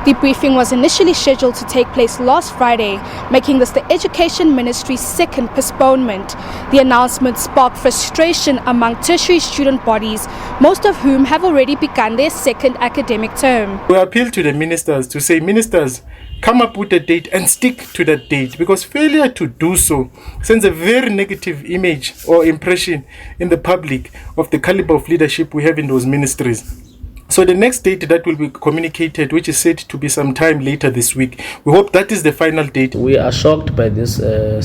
The briefing was initially scheduled to take place last Friday, making this the Education Ministry's second postponement. The announcement sparked frustration among tertiary student bodies, most of whom have already begun their second academic term. We appeal to the ministers to say, ministers, come up with a date and stick to that date, because failure to do so sends a very negative image or impression in the public of the caliber of leadership we have in those ministries. So the next date that will be communicated, which is said to be sometime later this week, we hope that is the final date. We are shocked by this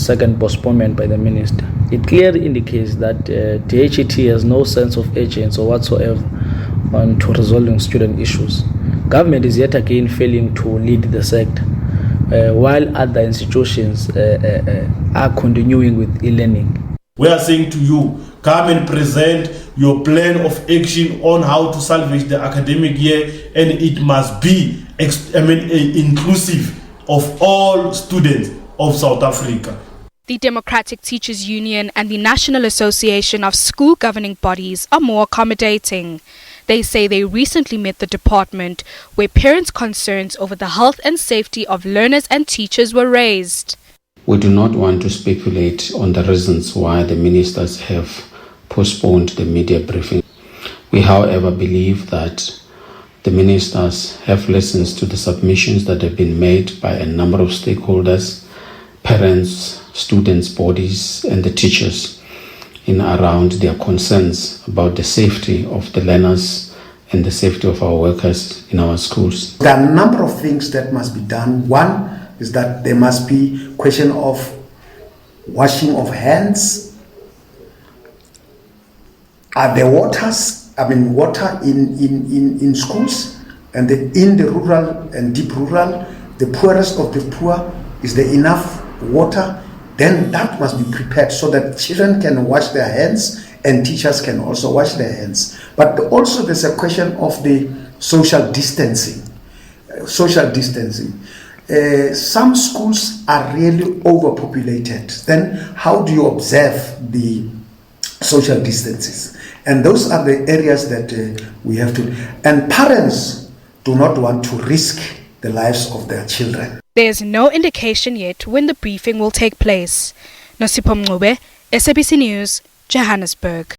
second postponement by the minister. It clearly indicates that DHET has no sense of urgency or whatsoever on to resolving student issues. Government is yet again failing to lead the sector, while other institutions are continuing with e-learning. We are saying to you, come and present your plan of action on how to salvage the academic year, and it must be inclusive of all students of South Africa. The Democratic Teachers Union and the National Association of School Governing Bodies are more accommodating. They say they recently met the department where parents' concerns over the health and safety of learners and teachers were raised. We do not want to speculate on the reasons why the ministers have postponed the media briefing. We, however, believe that the ministers have listened to the submissions that have been made by a number of stakeholders, parents, students' bodies, and the teachers in around their concerns about the safety of the learners and the safety of our workers in our schools. There are a number of things that must be done. One is that there must be question of washing of hands. Are there water in schools, and in the rural and deep rural, the poorest of the poor, is there enough water? Then that must be prepared so that children can wash their hands and teachers can also wash their hands. But also there's a question of the social distancing. Some schools are really overpopulated. Then how do you observe the social distances? And those are the areas that we have to. And parents do not want to risk the lives of their children. There is no indication yet when the briefing will take place. Nosipho Mncube, SABC News, Johannesburg.